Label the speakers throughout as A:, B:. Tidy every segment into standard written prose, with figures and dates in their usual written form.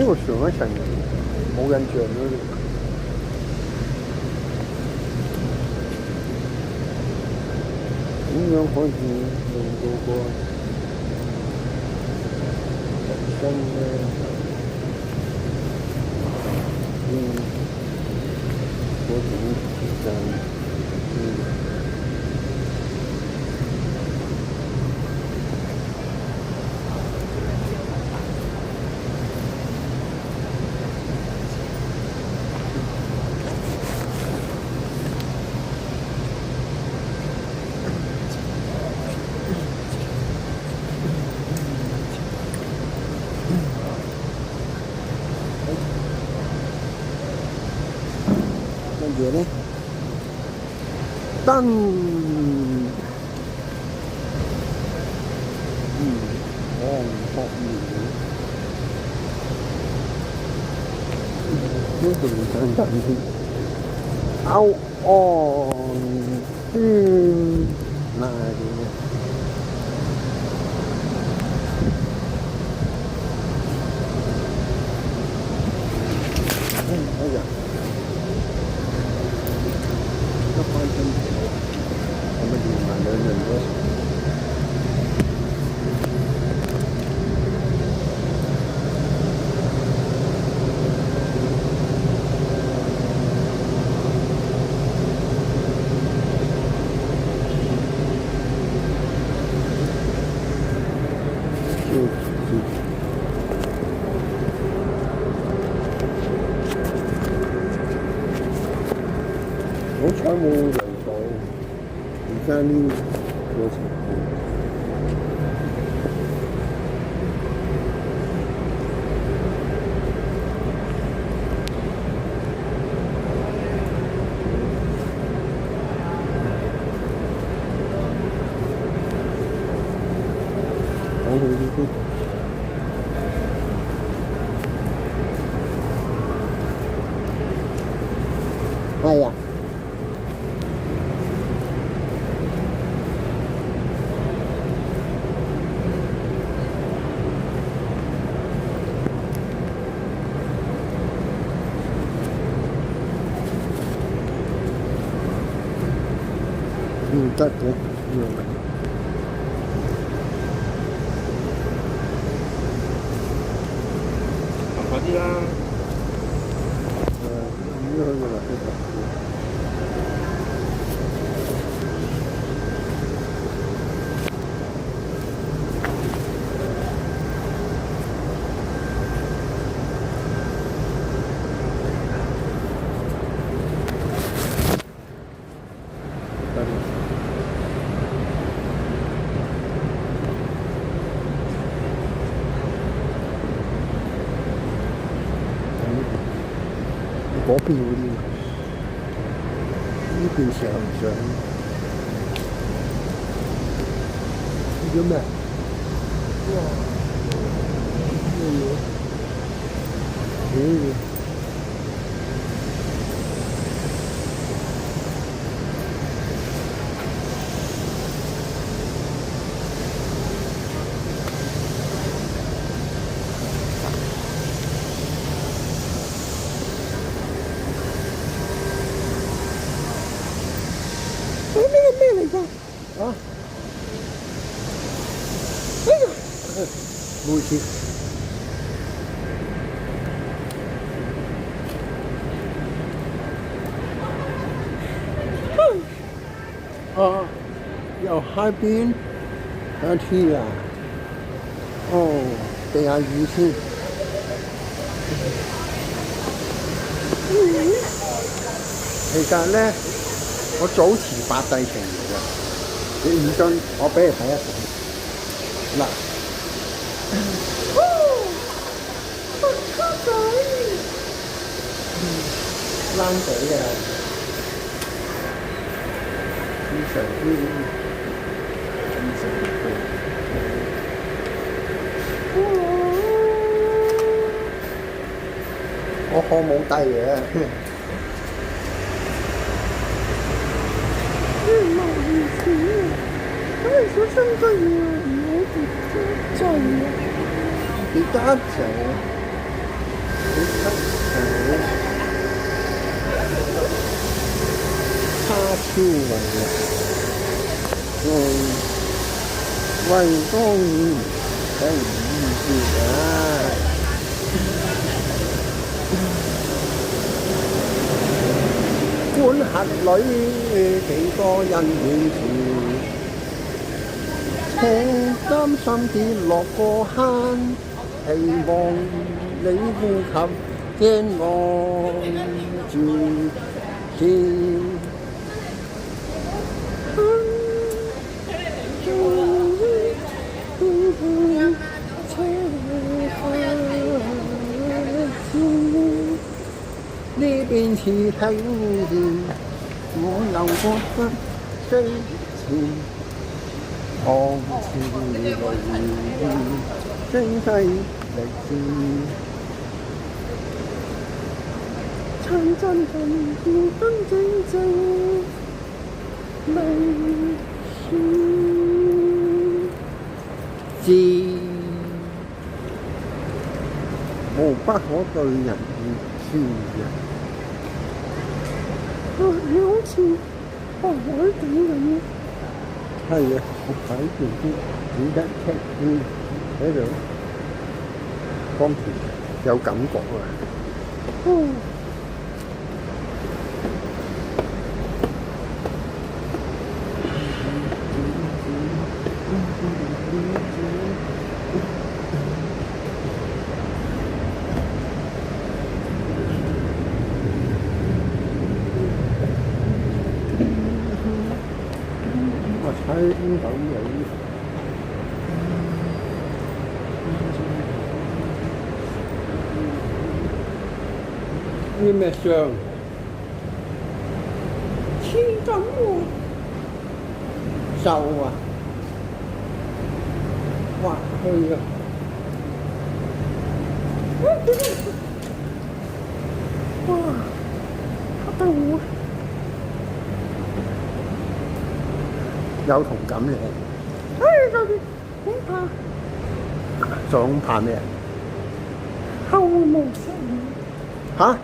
A: 個上一層冇印象咯。點樣可以令到個人生咧？嗰種時間。嘢咧，燈，學完，呢度等等先，out on，嗱點咧？哎呀！我们就买了很多。好彩冇人到，而家呢個情況。好好啲。係啊。得嘅，快啲啦！應該去個垃圾桶。嗰邊嗰啲，呢邊上唔上？呢個咩？哇！咩嘢？咩嚟㗎？啊！哎呀！冇事。由下邊向天啊！哦，避下雨先。其實咧，我早前發製成嚟嘅，你唔信，我俾你睇一睇。嗱，卡仔，冷地嘅，非常我可冇低嘅。原來如此啊！咁你小心啲啊，唔好跌咗掣啊！跌得滯啊！超為為當係意思啊！觀客裏幾多人遠處，且擔心跌落個坑，希望你呼吸驚我住見。呢邊似睇見，我又覺得追前看似雷電，精細力戰，真真正明知無不可對人知嘅。你好似海底咁嘅。係啊，我睇住啲紙巾尺喺度，方便有感覺啊。睇邊種嘢？呢咩相？黐緊喎！瘦啊！滑去啊！哇！嚇到我！有同感嘅。就恐怕。仲怕咩啊？後無生。嚇？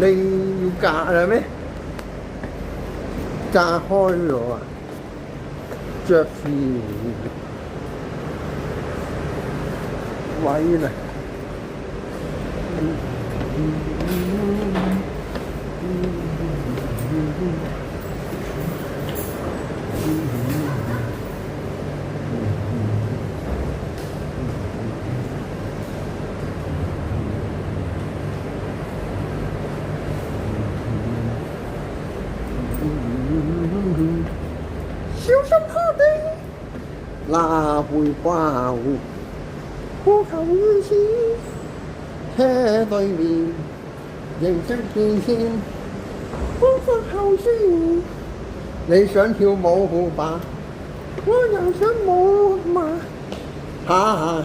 A: 你要嫁啦咩？嫁開咗啊？着褲位啦。小心破地，那會掛湖，過求於此，車對面，認識見先，不分後先。你想跳舞吧？我又想舞嘛。哈！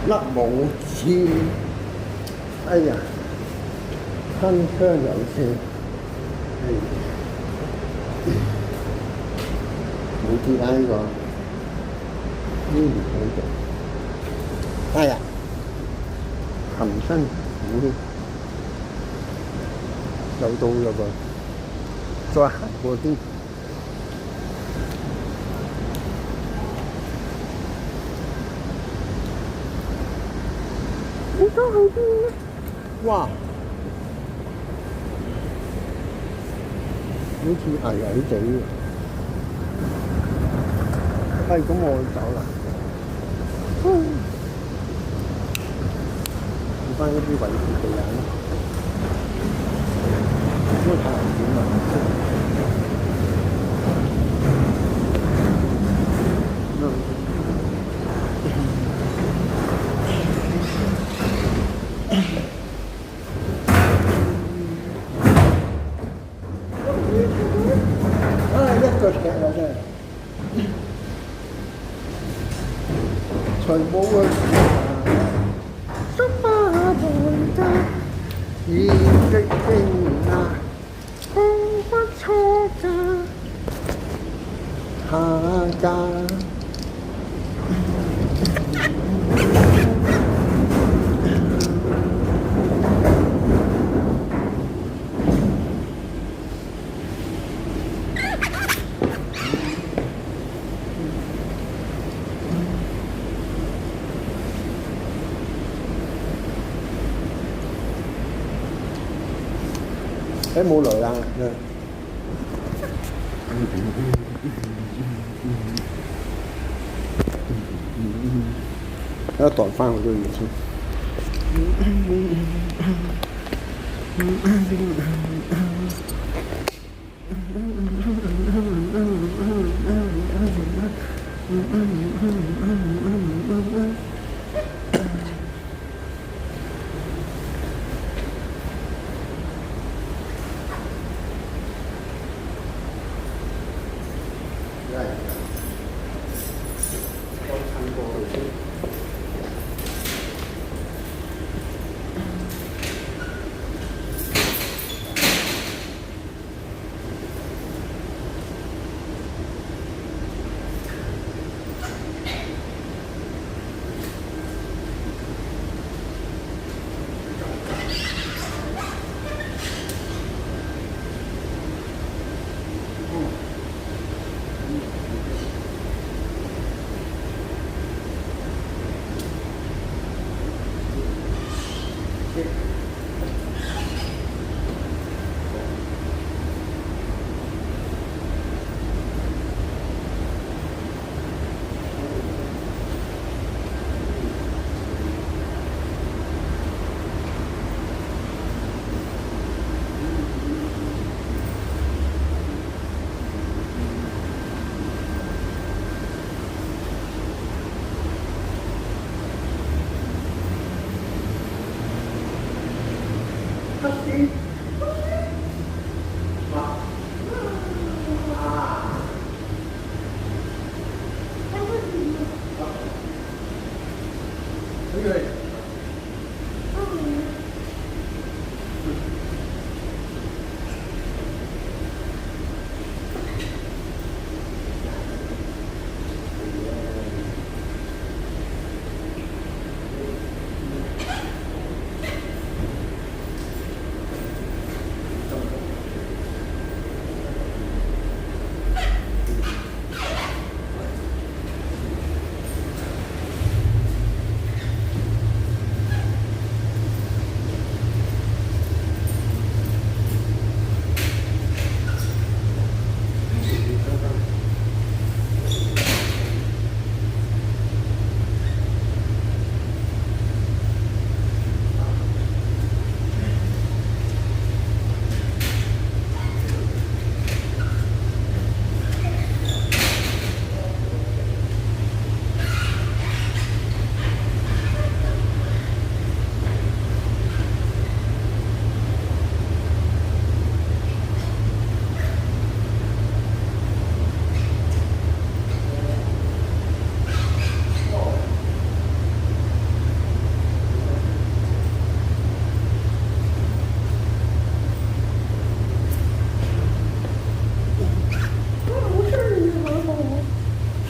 A: 甩帽子，哎呀，鏗鏘有聲，冇跌啦呢個，呢條喺度，哎呀，含辛苦又到啦噃，再行過啲。你想去邊咧？哇！好似矮矮地喎。咁我走啦。要翻一啲位置地眼咯。因為太危險啦。隨舞嘅心馬來家，已激驚訝，毫不錯價，下價。且冇雷啊。一代翻好多嘢先。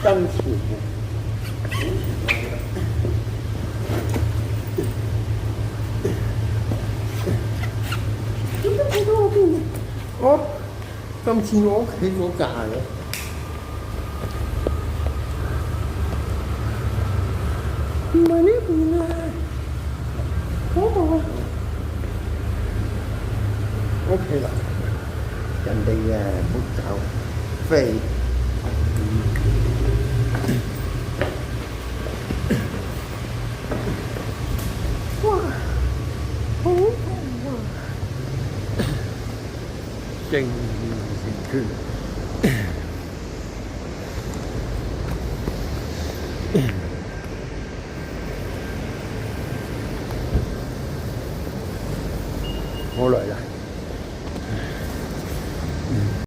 A: 相处。哦，今次我屋企嗰架嘅。唔係呢邊啊，嗰度啊。OK 啦，人哋嘅唔好走，飛。哇，好痛啊！正面拳。